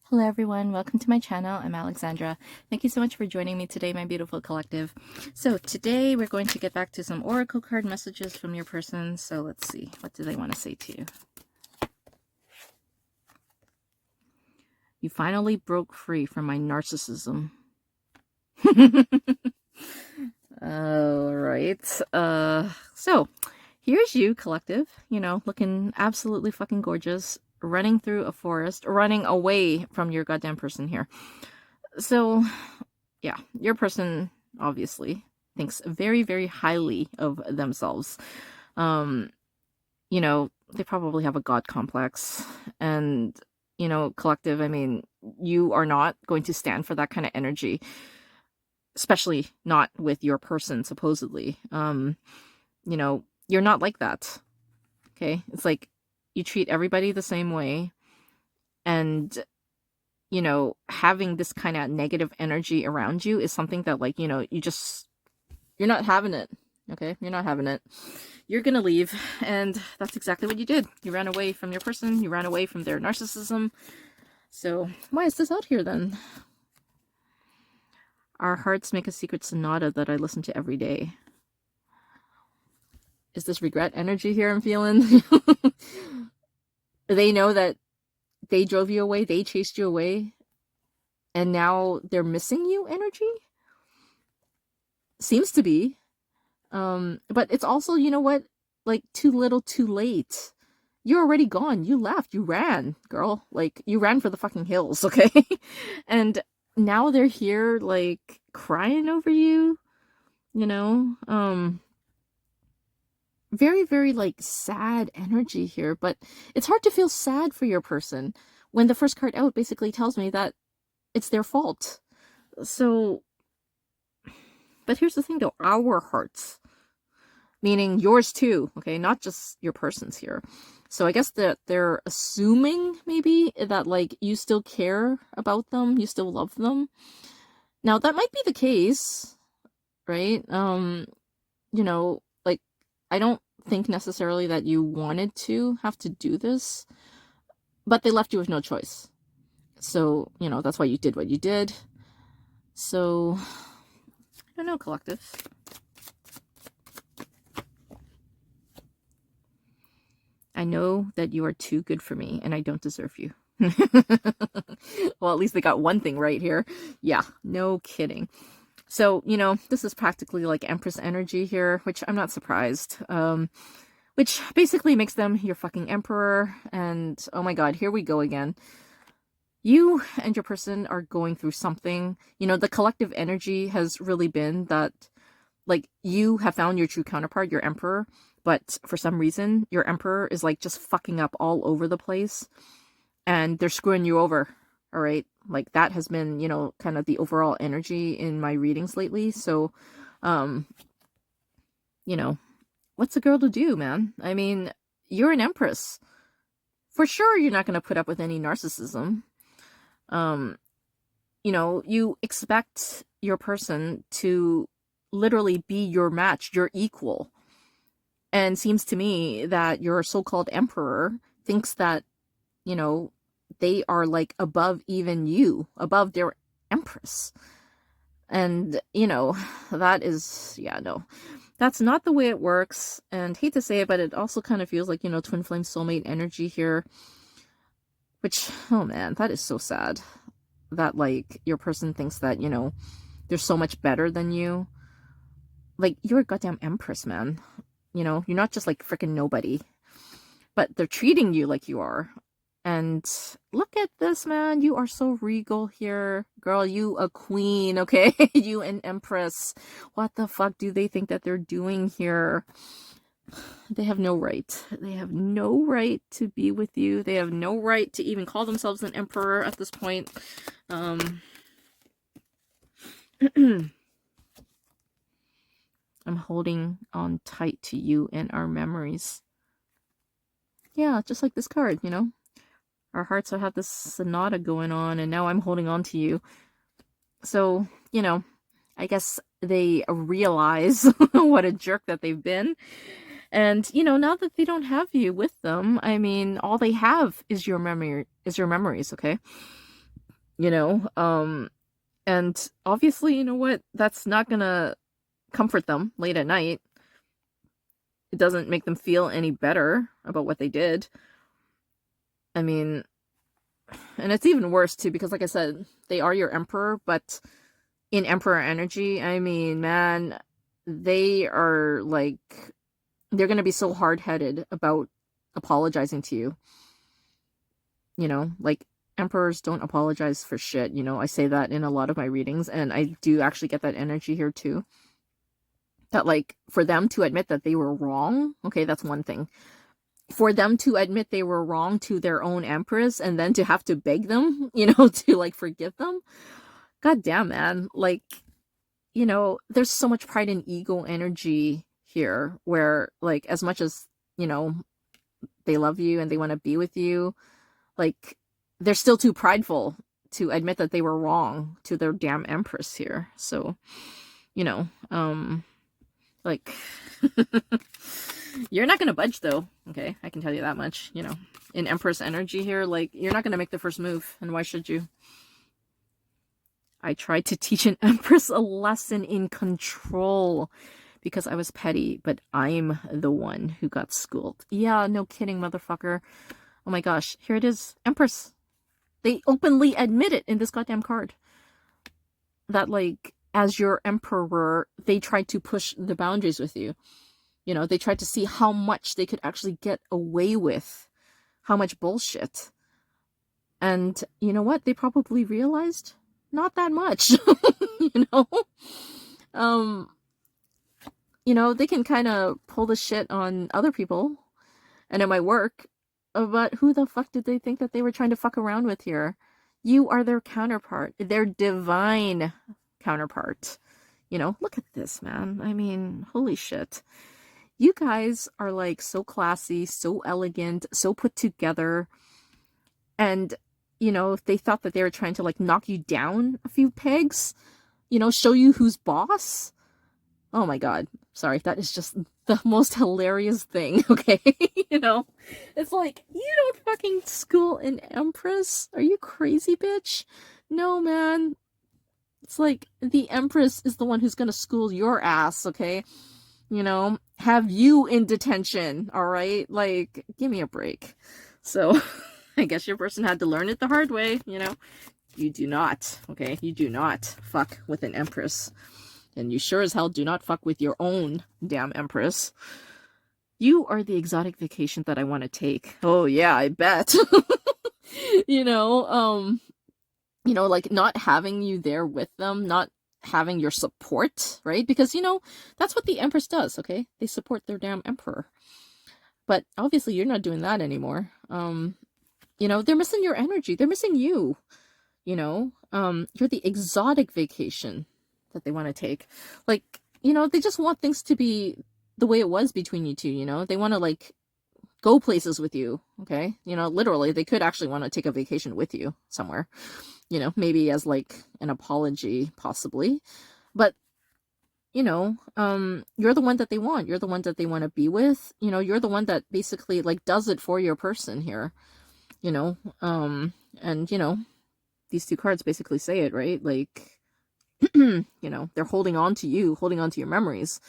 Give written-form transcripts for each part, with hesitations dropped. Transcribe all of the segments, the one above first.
Hello everyone, welcome to my channel. I'm Alexandra. Thank you so much for joining me today, my beautiful collective. So today we're going to get back to some oracle card messages from your person. So let's see, what do they want to say to you? You finally broke free from my narcissism. All right. So here's you, collective, you know, looking absolutely fucking gorgeous, running through a forest, running away from your goddamn person here. So yeah, your person obviously thinks very, very highly of themselves. You know, they probably have a god complex, and you know, collective, I mean, you are not going to stand for that kind of energy, especially not with your person, supposedly. You know, you're not like that. Okay? It's like you treat everybody the same way, and you know, having this kind of negative energy around you is something that, like, you know, you're not having it. Okay? You're not having it. You're gonna leave, and that's exactly what you did. You ran away from your person, you ran away from their narcissism. So why is this out here then? Our hearts make a secret sonata that I listen to every day. Is this regret energy here I'm feeling? They know that they drove you away, they chased you away, and now they're missing you energy? Seems to be. But it's also, you know what? Like, too little, too late. You're already gone. You left. You ran, girl. Like, you ran for the fucking hills, okay? And now they're here, like, crying over you, you know? Very, very, like, sad energy here. But it's hard to feel sad for your person when the first card out basically tells me that it's their fault. So, but here's the thing, though. Our hearts, meaning yours too, okay? Not just your person's here. So I guess that they're assuming maybe that, like, you still care about them, you still love them. Now that might be the case, right? You know, like, I don't think necessarily that you wanted to have to do this, but they left you with no choice. So, you know, that's why you did what you did. So, I don't know, collective. I know that you are too good for me and I don't deserve you. Well, at least they got one thing right here. Yeah, no kidding. So, you know, this is practically like Empress energy here, which I'm not surprised. Which basically makes them your fucking emperor. And oh my god, here we go again. You and your person are going through something. You know, the collective energy has really been that, like, you have found your true counterpart, your emperor, but for some reason, your emperor is, like, just fucking up all over the place, and they're screwing you over, all right? Like, that has been, you know, kind of the overall energy in my readings lately. So, you know, what's a girl to do, man? I mean, you're an empress. For sure, you're not going to put up with any narcissism. You know, you expect your person to literally be your match, your equal. And seems to me that your so-called emperor thinks that, you know, they are, like, above even you, above their empress. And, you know, that is, yeah, no. That's not the way it works. And hate to say it, but it also kind of feels like, you know, Twinflame soulmate energy here. Which, oh man, that is so sad. That, like, your person thinks that, you know, they're so much better than you. Like, you're a goddamn empress, man. You know, you're not just, like, freaking nobody. But they're treating you like you are. And look at this, man. You are so regal here. Girl, you a queen, okay? You an empress. What the fuck do they think that they're doing here? They have no right. They have no right to be with you. They have no right to even call themselves an emperor at this point. I'm holding on tight to you and our memories. Yeah, just like this card, you know? Our hearts have this sonata going on, and now I'm holding on to you. So, you know, I guess they realize what a jerk that they've been. And, you know, now that they don't have you with them, I mean, all they have is your memories, okay? you know? And obviously, you know what? That's not gonna comfort them late at night. It doesn't make them feel any better about what they did. I mean, and it's even worse too, because like I said, they are your emperor, but in emperor energy, I mean, man, they are like, they're gonna be so hard-headed about apologizing to you. You know, like, emperors don't apologize for shit. You know, I say that in a lot of my readings, and I do actually get that energy here too. That, like, for them to admit that they were wrong, okay, that's one thing. For them to admit they were wrong to their own empress and then to have to beg them, you know, to, like, forgive them. God damn, man. Like, you know, there's so much pride and ego energy here where, like, as much as, you know, they love you and they want to be with you, like, they're still too prideful to admit that they were wrong to their damn empress here. So, you know, like, you're not gonna budge though, okay? I can tell you that much, you know. In Empress energy here, like, you're not gonna make the first move, and why should you? I tried to teach an Empress a lesson in control because I was petty, but I'm the one who got schooled. Yeah, no kidding, motherfucker. Oh my gosh, here it is. Empress. They openly admit it in this goddamn card. That, like, as your emperor, they tried to push the boundaries with you. You know, they tried to see how much they could actually get away with. How much bullshit. And you know what? They probably realized not that much. You know? You know, they can kind of pull the shit on other people, and it might work, but who the fuck did they think that they were trying to fuck around with here? You are their counterpart, their divine counterpart. You know, look at this, man. I mean, holy shit. You guys are, like, so classy, so elegant, so put together. And, you know, if they thought that they were trying to, like, knock you down a few pegs, you know, show you who's boss. Oh my god. Sorry, that is just the most hilarious thing, okay? You know? It's like, you don't fucking school an Empress? Are you crazy, bitch? No, man. It's like, the Empress is the one who's gonna school your ass, okay? You know? Have you in detention, alright? Like, give me a break. So, I guess your person had to learn it the hard way, you know? You do not, okay? You do not fuck with an Empress. And you sure as hell do not fuck with your own damn Empress. You are the exotic vacation that I want to take. Oh yeah, I bet. You know, like, not having you there with them, not having your support, right? Because, you know, that's what the Empress does, okay? They support their damn emperor. But obviously you're not doing that anymore. You know, they're missing your energy. They're missing you. You know, you're the exotic vacation that they want to take. Like, you know, they just want things to be the way it was between you two, you know? They want to, like, go places with you, okay? You know, literally, they could actually want to take a vacation with you somewhere. You know, maybe as, like, an apology, possibly. But, you know, you're the one that they want. You're the one that they want to be with. You know, you're the one that basically, like, does it for your person here. You know, and, you know, these two cards basically say it, right? Like, you know, they're holding on to you, holding on to your memories.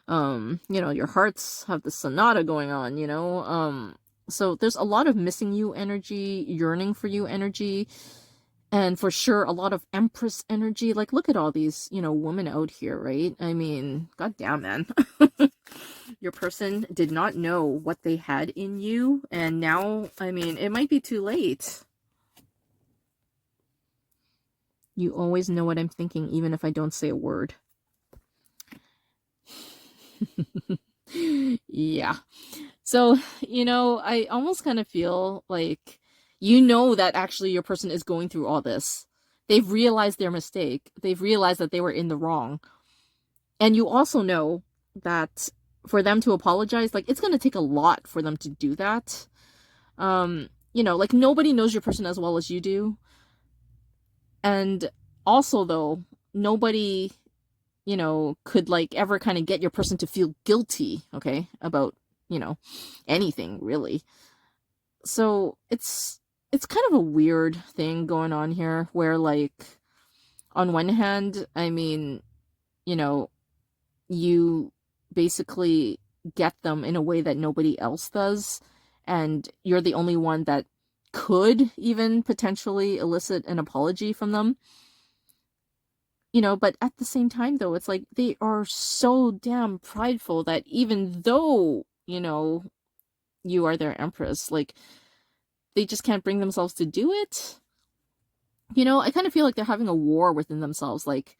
You know, your hearts have the sonata going on, you know? So there's a lot of missing you energy, yearning for you energy, and for sure a lot of Empress energy. Like, look at all these, you know, women out here, right? I mean, goddamn, man. Your person did not know what they had in you, and now, I mean, it might be too late. You always know what I'm thinking, even if I don't say a word. Yeah. So, you know, I almost kind of feel like, you know, that actually your person is going through all this. They've realized their mistake. They've realized that they were in the wrong. And you also know that for them to apologize, like, it's going to take a lot for them to do that. You know, like, nobody knows your person as well as you do. And also, though, nobody, you know, could, like, ever kind of get your person to feel guilty, okay, about, you know, anything, really. So it's it's kind of a weird thing going on here where, like, on one hand, I mean, you know, you basically get them in a way that nobody else does, and you're the only one that could even potentially elicit an apology from them. But at the same time, though, it's like they are so damn prideful that even though, you are their empress, like, they just can't bring themselves to do it. I kind of feel like they're having a war within themselves. Like,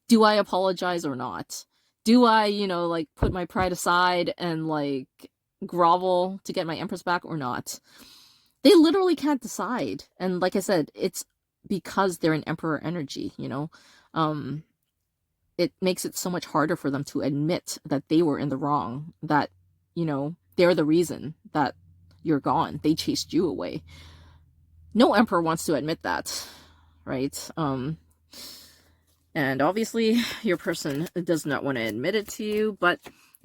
do I apologize or not? Do I, like, put my pride aside and, like, grovel to get my empress back or not? They literally can't decide. And like I said, it's because they're an emperor energy, it makes it so much harder for them to admit that they were in the wrong, that, they're the reason that you're gone. They chased you away. No emperor wants to admit that, right? And obviously your person does not want to admit it to you, but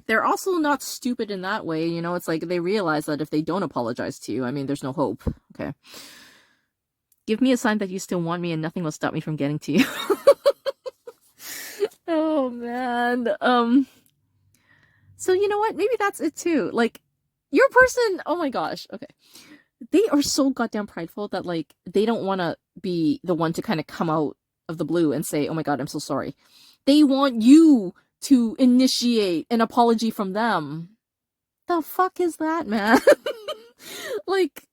they're also not stupid in that way. It's like they realize that if they don't apologize to you, I mean, there's no hope. Okay. Give me a sign that you still want me and nothing will stop me from getting to you. Oh, man. So you know what? Maybe that's it too. Like, your person, oh my gosh. Okay. They are so goddamn prideful that, like, they don't want to be the one to kind of come out of the blue and say, oh my god, I'm so sorry. They want you to initiate an apology from them. The fuck is that, man? Like,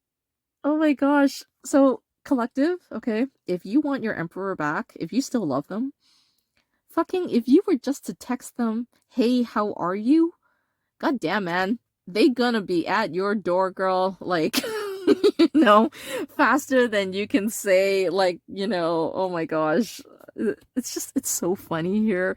oh my gosh. So, collective, okay, if you want your emperor back, if you still love them, fucking, if you were just to text them, hey, how are you? God damn, man. They gonna be at your door, girl, like, faster than you can say, like, oh my gosh. It's so funny here.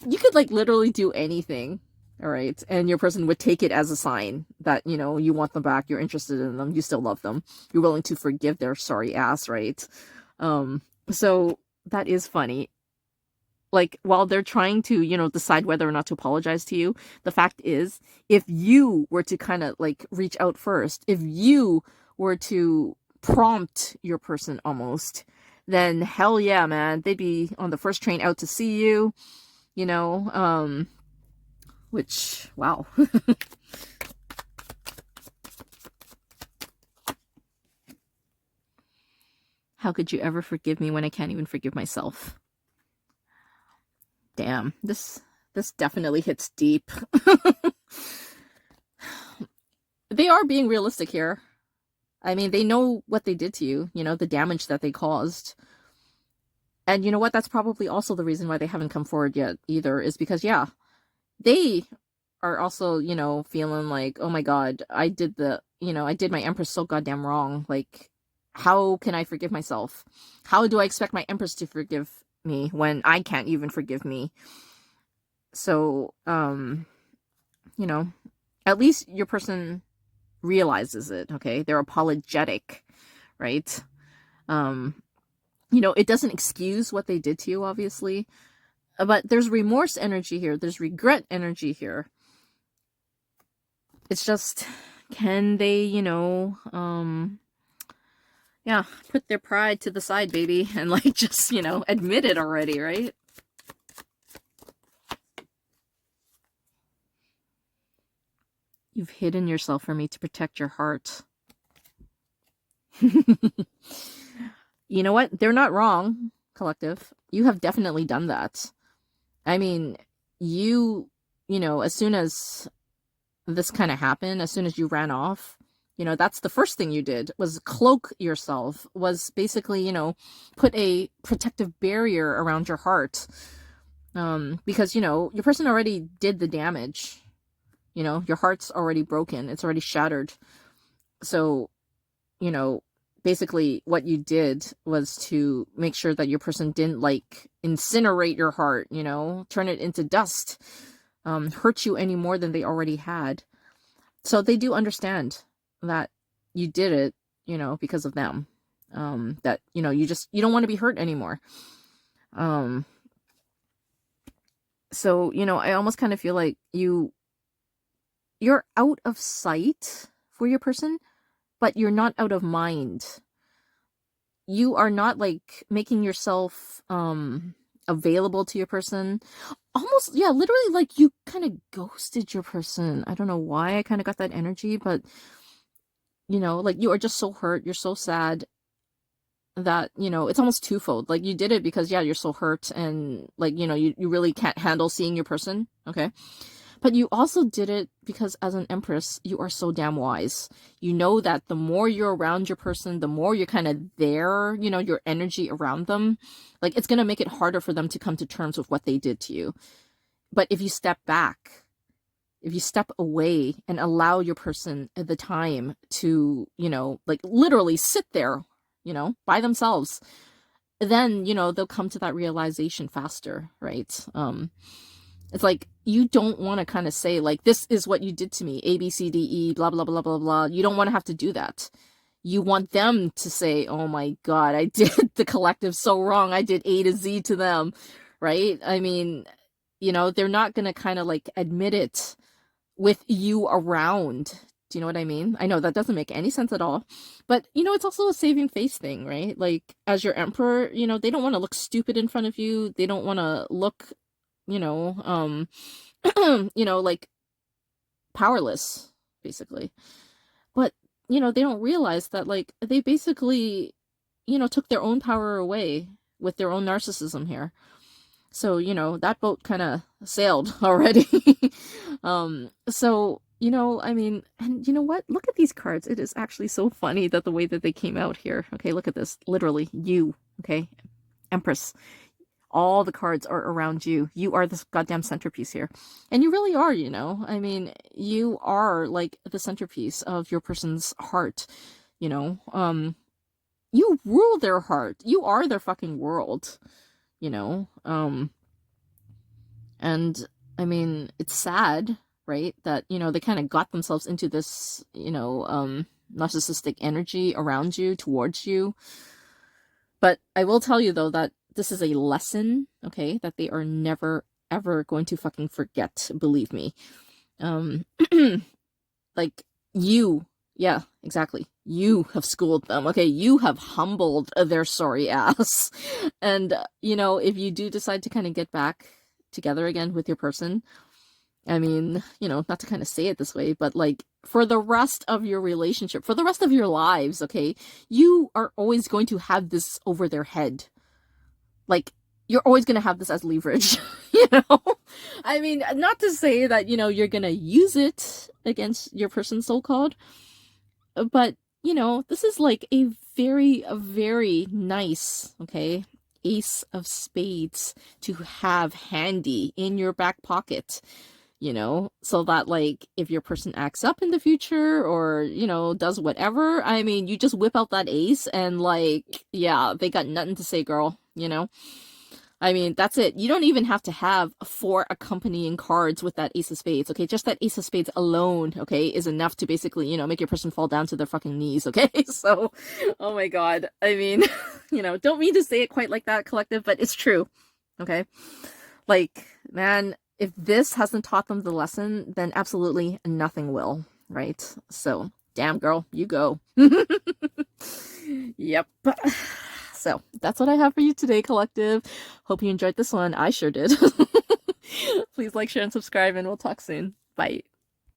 You could, like, literally do anything, all right? And your person would take it as a sign that, you want them back, you're interested in them, you still love them, you're willing to forgive their sorry ass, right? So that is funny. Like, while they're trying to, decide whether or not to apologize to you, the fact is, if you were to kind of, like, reach out first, if you were to prompt your person almost, then hell yeah, man, they'd be on the first train out to see you, which, wow. How could you ever forgive me when I can't even forgive myself? Damn, this definitely hits deep. They are being realistic here. I mean, they know what they did to you, the damage that they caused. And you know what? That's probably also the reason why they haven't come forward yet either, is because, yeah, they are also, feeling like, oh my god, I did my empress so goddamn wrong. Like, how can I forgive myself? How do I expect my empress to forgive me when I can't even forgive me? So, at least your person realizes it, okay? They're apologetic, right? It doesn't excuse what they did to you, obviously, but there's remorse energy here. There's regret energy here. It's just, can they, put their pride to the side, baby, and, like, just, admit it already, right? You've hidden yourself from me to protect your heart. You know what? They're not wrong, collective. You have definitely done that. I mean, as soon as this kind of happened, as soon as you ran off, that's the first thing you did, was cloak yourself, was basically, put a protective barrier around your heart. Because, your person already did the damage. Your heart's already broken. It's already shattered. So, basically what you did was to make sure that your person didn't, like, incinerate your heart, turn it into dust, hurt you any more than they already had. So they do understand that you did it, because of them. That, you don't want to be hurt anymore. So, I almost kind of feel like you're out of sight for your person, but you're not out of mind. You are not like making yourself available to your person. Almost, yeah, literally like you kind of ghosted your person. I don't know why I kind of got that energy, but you know, like you are just so hurt, you're so sad that, you know, it's almost twofold. Like you did it because, yeah, you're so hurt and like, you know, you really can't handle seeing your person, okay? But you also did it because as an Empress, you are so damn wise. You know that the more you're around your person, the more you're kind of there, you know, your energy around them, like it's going to make it harder for them to come to terms with what they did to you. But if you step back, if you step away and allow your person the time to, you know, like literally sit there, you know, by themselves, then, you know, they'll come to that realization faster, right? It's like, you don't want to kind of say, like, this is what you did to me, A, B, C, D, E, blah, blah, blah, blah, blah. You don't want to have to do that. You want them to say, oh my God, I did the collective so wrong. I did A to Z to them, right? I mean, you know, they're not going to kind of like admit it with you around. Do you know what I mean? I know that doesn't make any sense at all. But, you know, it's also a saving face thing, right? Like, as your emperor, you know, they don't want to look stupid in front of you. They don't want to look, you know, you know, like powerless, basically. But, you know, they don't realize that, like, they basically, you know, took their own power away with their own narcissism here. So, you know, that boat kind of sailed already. So, you know, I mean, and you know what? Look at these cards. It is actually so funny that the way that they came out here. Okay, look at this. Literally, you, okay? Empress. All the cards are around you. You are this goddamn centerpiece here. And you really are, you know? I mean, you are like the centerpiece of your person's heart, you know? You rule their heart. You are their fucking world. You know, and I mean, it's sad, right, that, you know, they kind of got themselves into this, you know, narcissistic energy around you, towards you. But I will tell you, though, that this is a lesson, okay, that they are never, ever going to fucking forget, believe me. Like, you, yeah, exactly. You have schooled them, okay? You have humbled their sorry ass. And, you know, if you do decide to kind of get back together again with your person, I mean, you know, not to kind of say it this way, but like, for the rest of your relationship, for the rest of your lives, okay, you are always going to have this over their head. Like, you're always going to have this as leverage, you know? I mean, not to say that, you know, you're going to use it against your person, so-called, but, you know, this is like a very nice, okay, ace of spades to have handy in your back pocket, you know, so that, like, if your person acts up in the future or, you know, does whatever, I mean, you just whip out that ace and, like, yeah, they got nothing to say, girl, you know? I mean, that's it. You don't even have to have 4 accompanying cards with that ace of spades, okay? Just that ace of spades alone, okay, is enough to basically, you know, make your person fall down to their fucking knees, okay? So, oh my God. I mean, you know, don't mean to say it quite like that, collective, but it's true, okay? Like, man, if this hasn't taught them the lesson, then absolutely nothing will, right? So, damn, girl, you go. Yep. So, that's what I have for you today, collective. Hope you enjoyed this one. I sure did. Please like, share, and subscribe, and we'll talk soon. Bye.